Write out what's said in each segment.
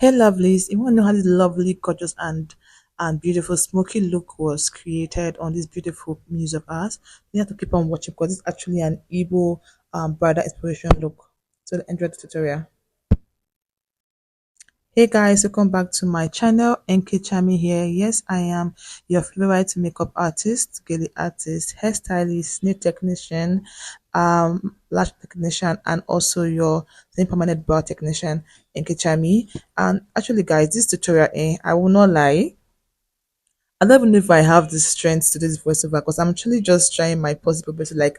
Hey lovelies, you want to know how this lovely, gorgeous, and beautiful smoky look was created on this beautiful muse of ours? You have to keep on watching because it's actually an Igbo brother inspiration look. So enjoy the tutorial. Hey guys, welcome back to my channel. NK Chami here. Yes, I am your favorite makeup artist, girly artist, hairstylist, nail technician, lash technician, and also your permanent brow technician, NK Chami. And actually, guys, this tutorial, I will not lie. I don't even know if I have the strength to do this voiceover because I'm actually just trying my possible best to like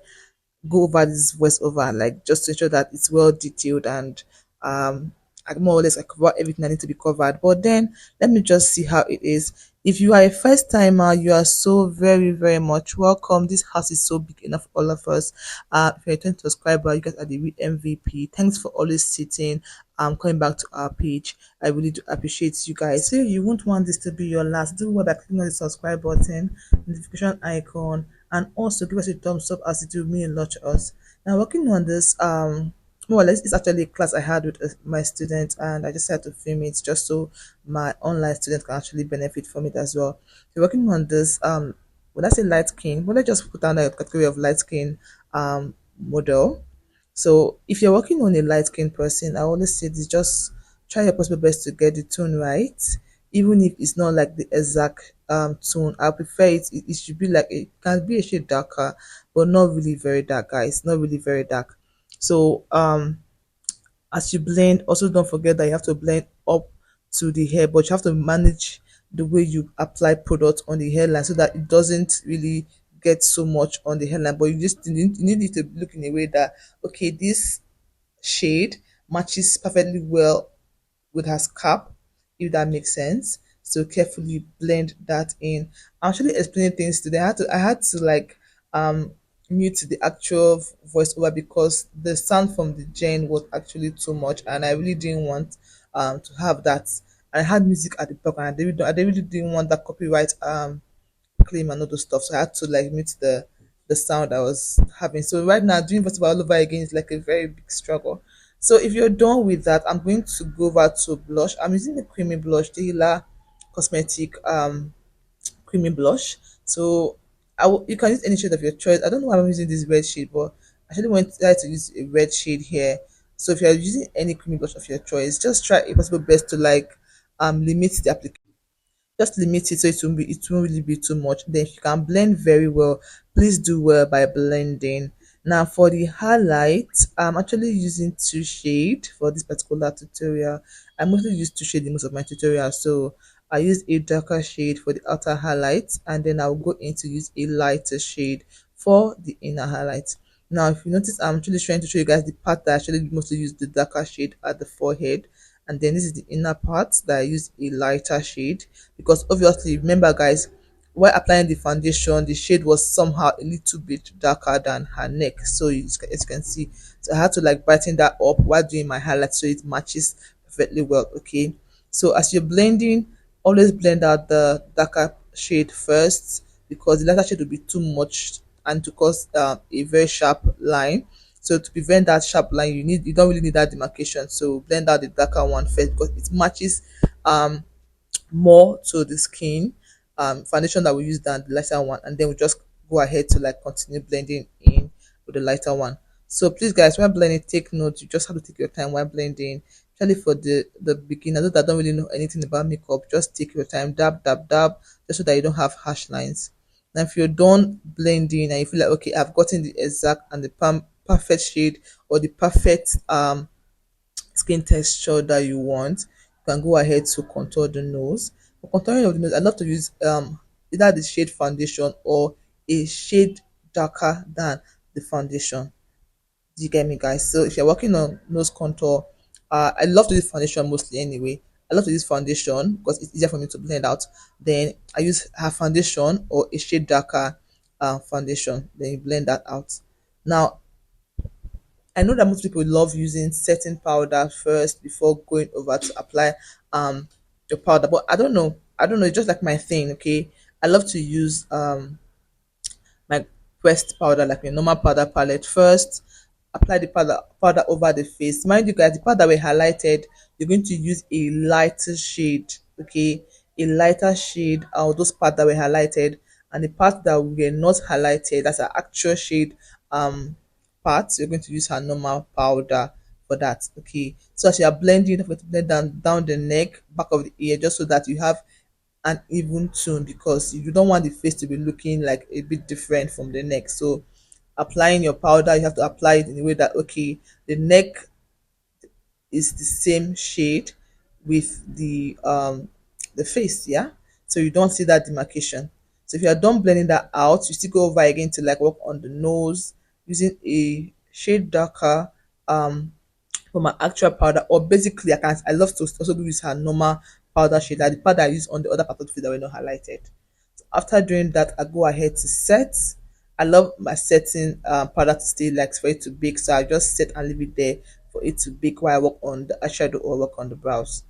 go over this voiceover, like just to ensure that it's well detailed and I more or less I cover everything I need to be covered. But then let me just see how it is. If you are a first timer, you are so very, very much welcome. This house is so big enough for all of us. If you're a 10 subscriber, you guys are the real MVP. Thanks for always sitting, coming back to our page. I really do appreciate you guys. So if you won't want this to be your last, do what by clicking on the subscribe button, notification icon, and also give us a thumbs up as it will mean a lot to us. Now working on this more or less it's actually a class I had with my students, and I just had to film it just so my online students can actually benefit from it as well. So working on this when I say light skin, well, let's just put down the category of light skin model. So if you're working on a light skin person, I always say this: just try your possible best to get the tone right, even if it's not like the exact tone. I prefer it should be like it can be a shade darker, but not really very dark, guys. Not really very dark. So as you blend, also don't forget that you have to blend up to the hair, but you have to manage the way you apply product on the hairline so that it doesn't really get so much on the hairline. But you need it to look in a way that okay, this shade matches perfectly well with her scalp, if that makes sense. So carefully blend that in. I'm actually explaining things today. I had to like um mute the actual voiceover because the sound from the gen was actually too much, and I really didn't want to have that. I had music at the background. I really didn't want that copyright claim and all those stuff. So I had to like mute the sound I was having. So right now doing voiceover all over again is like a very big struggle. So if you're done with that, I'm going to go over to blush. I'm using the creamy blush, the Hila Cosmetic creamy blush. So you can use any shade of your choice. I don't know why I'm using this red shade, but I actually want to use a red shade here. So if you're using any creamy blush of your choice, just try a possible best to like limit the application, just limit it so it won't really be too much. Then if you can blend very well, please do well by blending. Now for the highlight, I'm actually using two shade for this particular tutorial. I mostly use two shade in most of my tutorials, so I use a darker shade for the outer highlight, and then I'll go in to use a lighter shade for the inner highlight. Now if you notice, I'm actually trying to show you guys the part that I actually mostly use the darker shade at the forehead, and then this is the inner part that I use a lighter shade, because obviously remember guys, while applying the foundation the shade was somehow a little bit darker than her neck, so as you can see, so I had to like brighten that up while doing my highlight so it matches perfectly well. Okay, so as you're blending, always blend out the darker shade first, because the lighter shade will be too much and to cause a very sharp line. So to prevent that sharp line, you don't really need that demarcation. So blend out the darker one first because it matches um more to the skin foundation that we use than the lighter one, and then we just go ahead to like continue blending in with the lighter one. So please guys, when blending, take note, you just have to take your time while blending, especially for the beginner, those that don't really know anything about makeup. Just take your time, dab dab dab, just so that you don't have harsh lines. Now if you're done blending and you feel like okay, I've gotten the exact and the perfect shade or the perfect skin texture that you want, you can go ahead to contour the nose. For contouring of the nose, I love to use either the shade foundation or a shade darker than the foundation. Do you get me, guys? So if you're working on nose contour, I love to use foundation mostly anyway. I love to use foundation because it's easier for me to blend out. Then I use her foundation or a shade darker foundation. Then you blend that out. Now I know that most people love using setting powder first before going over to apply the powder, but I don't know. I don't know. It's just like my thing. Okay, I love to use my pressed powder, like my normal powder palette first. apply the powder over the face. Mind you guys, the part that we highlighted, you're going to use a lighter shade, okay? A lighter shade, those parts that were highlighted, and the part that were not highlighted, that's an actual shade part, you're going to use her normal powder for that, okay? So as you are blending, you have to blend down the neck, back of the ear, just so that you have an even tone, because you don't want the face to be looking like a bit different from the neck. So applying your powder, you have to apply it in a way that, okay, the neck is the same shade with the face, yeah. So you don't see that demarcation. So if you are done blending that out, you still go over again to like work on the nose using a shade darker um for my actual powder, or basically I love to also use her normal powder shade, like the powder I use on the other part of the face that were not highlighted. After doing that, I go ahead to set. I love my setting powder to stay like for it to bake, so I just set and leave it there for it to bake while I work on the eyeshadow or work on the brows.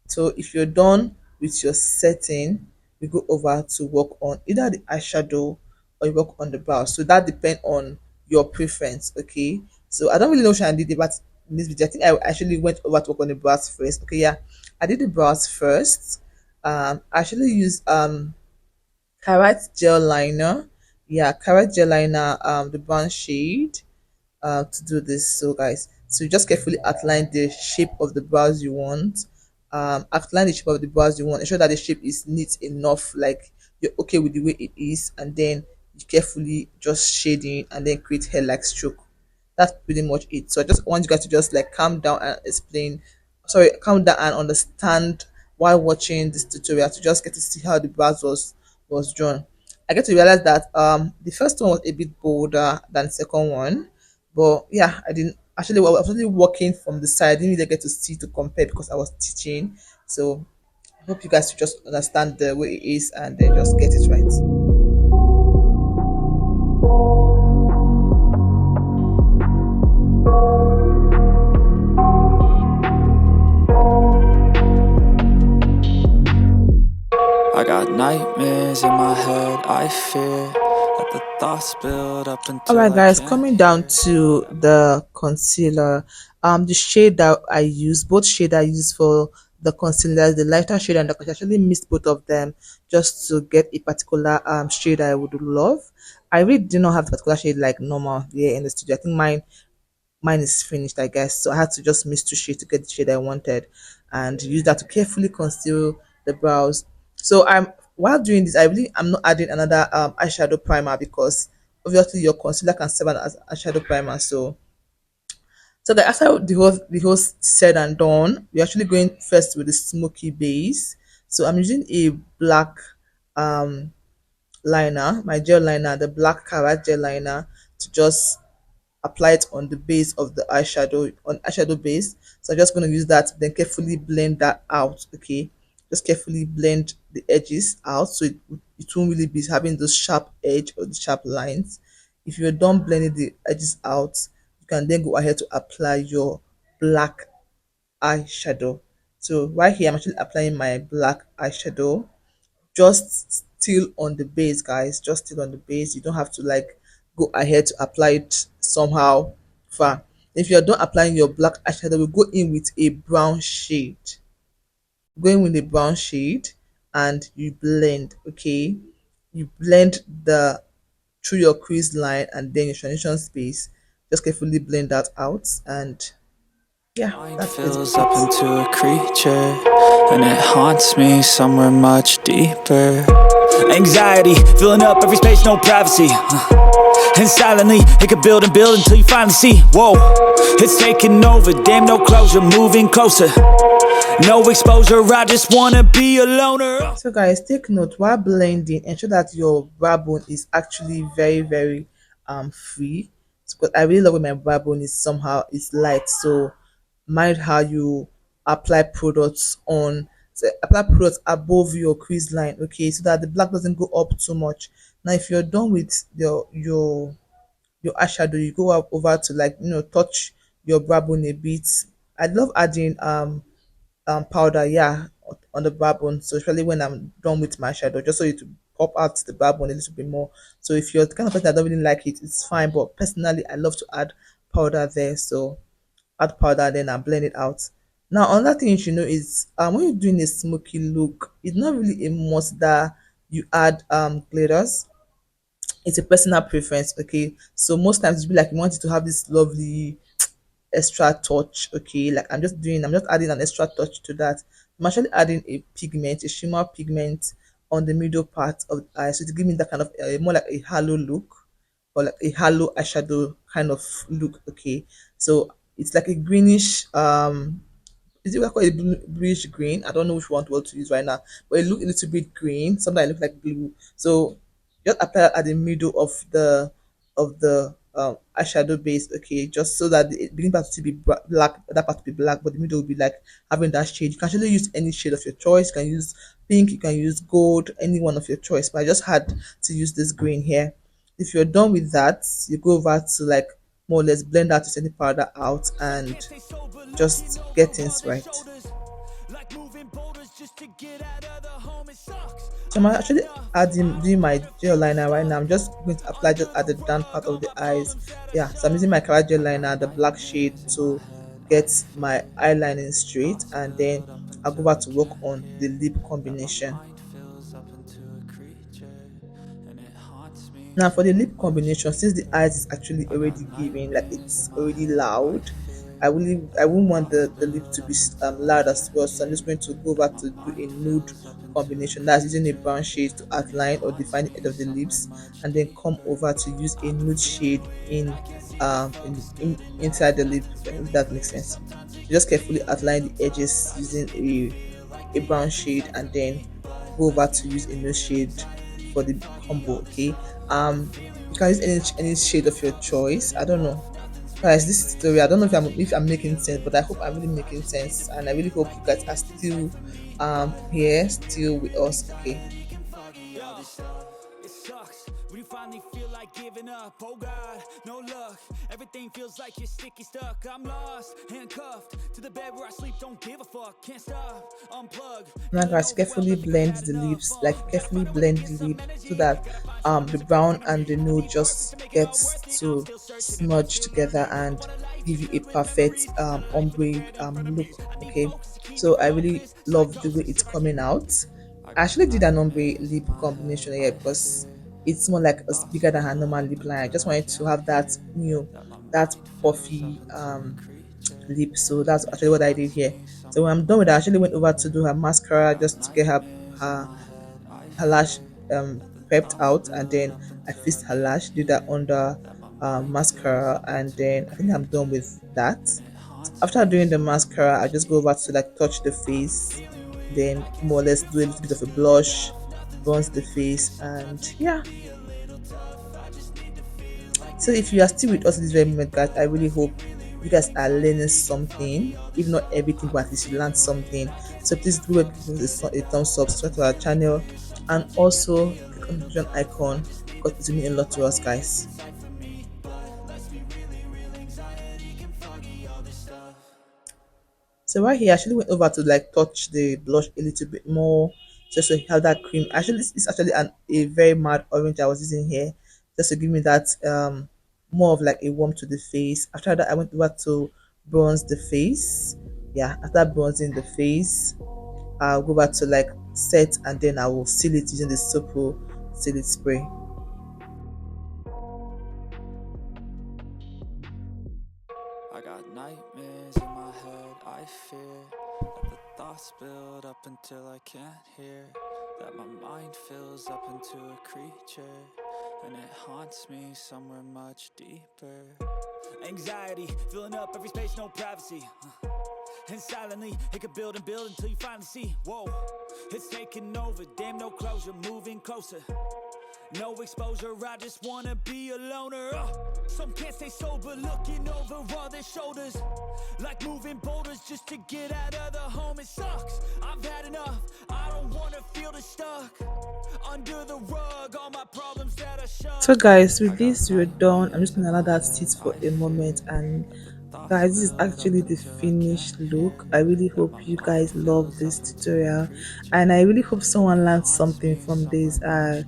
So if you're done with your setting, you go over to work on either the eyeshadow or you work on the brows. So that depends on your preference, okay? So I don't really know which I did it, but in this video, I think I actually went over to work on the brows first. Okay, yeah, I did the brows first. I actually used carrot gel liner. Yeah, carrot gel liner, the brown shade to do this. So guys, so you just carefully outline the shape of the brows you want. Outline the shape of the brows you want, ensure that the shape is neat enough, like you're okay with the way it is, and then you carefully just shading and then create hair like stroke. That's pretty much it. So I just want you guys to just like calm down and explain, sorry, calm down and understand while watching this tutorial, to just get to see how the brows was drawn. I get to realize that the first one was a bit bolder than the second one, but yeah, I didn't actually, well, I was only working from the side. I didn't really get to see to compare because I was teaching. So I hope you guys just understand the way it is and then just get it right. I got nightmares in my head, I fear that the thoughts build up All until right, I guys, can't coming down hear. to the concealer, the shade that I use, both shade I use for the concealer, the lighter shade and the concealer, I actually mixed both of them just to get a particular shade I would love. I really do not have the particular shade like normal here in the studio. I think mine is finished, I guess. So I had to just mix two shades to get the shade I wanted and use that to carefully conceal the brows. So I'm while doing this, I'm not adding another eyeshadow primer, because obviously your concealer can serve as eyeshadow primer. So that after the whole said and done, we're actually going first with the smoky base. So I'm using a black um liner, my gel liner, the black carrot gel liner, to just apply it on the base of the eyeshadow, on eyeshadow base. So I'm just going to use that, then carefully blend that out, okay? Just carefully blend the edges out, so it won't really be having those sharp edge or the sharp lines. If you're done blending the edges out, you can then go ahead to apply your black eyeshadow. So right here, I'm actually applying my black eyeshadow, just still on the base, guys, just still on the base. You don't have to like go ahead to apply it somehow far. If you're done applying your black eyeshadow, we go in with a brown shade, going with a brown shade, and you blend, okay? You blend the through your crease line and then your transition space, just carefully blend that out, and yeah, Mind that's basically fills up it. into a creature, and it haunts me somewhere much deeper. Anxiety, filling up every space, no privacy. And silently, it could build and build until you finally see. Whoa, it's taking over, damn, no closure, moving closer. No exposure, I just wanna be a loner. So guys, take note while blending, ensure that your brow bone is actually very free. Because I really love when my brow bone is somehow it's light. So mind how you apply products on, so apply products above your crease line, okay, so that the black doesn't go up too much. Now if you're done with your eyeshadow, you go up over to, like, touch your brow bone a bit. I love adding powder, yeah, on the brow bone. So especially when I'm done with my shadow, just so you to pop out the brow bone a little bit more. So if you're the kind of person that don't really like it, it's fine. But personally, I love to add powder there. So add powder, then I blend it out. Now another thing you should know is when you're doing a smoky look, it's not really a must that you add glitters. It's a personal preference, okay? So most times you be like you want it to have this lovely extra touch, okay? Like I'm just adding an extra touch to that. I'm actually adding a pigment, a shimmer pigment on the middle part of the eye, so to give me that kind of more like a halo look, or like a halo eyeshadow kind of look, okay? So it's like a greenish is it what I call it bluish green? I don't know which one to use right now, but it look a little bit green. Sometimes it look like blue. So just apply that at the middle of the eyeshadow base, okay, just so that the beginning part to be black, that part to be black, but the middle will be like having that shade. You can actually use any shade of your choice. You can use pink, you can use gold, any one of your choice. But I just had to use this green here. If you're done with that, you go over to like more or less blend out any powder out and just get things right. So I'm actually adding doing my gel liner right now. I'm just going to apply just at the down part of the eyes. Yeah, so I'm using my color gel liner, the black shade, to get my eyelining straight, and then I'll go back to work on the lip combination. Now for the lip combination, since the eyes is actually already giving, like it's already loud, I wouldn't want the lip to be loud as well. So I'm just going to go back to do a nude combination. That's using a brown shade to outline or define the edge of the lips, and then come over to use a nude shade inside the lip. If that makes sense. Just carefully outline the edges using a brown shade, and then go over to use a nude shade for the combo. Okay, you can use any shade of your choice. I don't know, guys, this story, I don't know if I'm making sense, but I hope I'm really making sense, and I really hope you guys are still here, still with us, okay? It sucks when you finally feel like giving up. Oh God, no luck. Everything feels like you're sticky stuck. I'm lost, handcuffed to the bed where I sleep. Don't give a fuck, can't stop. Unplug. Now guys, carefully blend the lips, like carefully blend the lip so that the brown and the nude just gets to smudge together and give you a perfect ombre look, okay? So I really love the way it's coming out. I actually did an ombre lip combination here because it's more like it's bigger than her normal lip line. I just wanted to have that, that puffy lip. So that's actually what I did here. So when I'm done with it, I actually went over to do her mascara just to get her her lash prepped out, and then I fixed her lash, did that under mascara, and then I think I'm done with that. After doing the mascara, I just go over to like touch the face, then more or less do a little bit of a blush, bronze the face, and yeah. So if you are still with us at this very moment, guys, I really hope you guys are learning something. If not everything, but at least you learned something. So please do a thumbs up, subscribe to our channel, and also click on the notification icon because it's means a lot to us, guys. So right here, I actually went over to like touch the blush a little bit more, just to have that cream. Actually, this is actually a very matte orange I was using here, just to give me that more of like a warm to the face. After that, I went over to bronze the face. Yeah, after bronzing the face, I'll go back to like set, and then I will seal it using the Sopo seal it spray. I got nightmares in my head, I fear that the thoughts build up until I can't hear, that my mind fills up into a creature, and it haunts me somewhere much deeper. Anxiety, filling up every space, no privacy. And silently, it could build and build until you finally see, whoa, it's taking over, damn no closure, moving closer. No exposure, I just wanna be a loner. Some can't stay sober, looking over all their shoulders, like moving boulders just to get out of the home. It sucks, I've had enough, I don't wanna feel the stuck under the rug, all my problems that I shove. So guys, with this we're done. I'm just gonna allow that sit for a moment, and Guys, this is actually the finished look. I really hope you guys love this tutorial, and I really hope someone learned something from this. I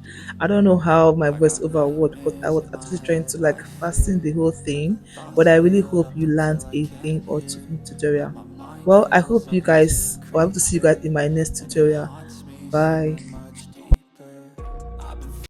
don't know how my voice over worked because I was actually trying to like fasten the whole thing, but I really hope you learned a thing or two from the tutorial. Well, I hope you guys, or I hope to see you guys in my next tutorial. Bye.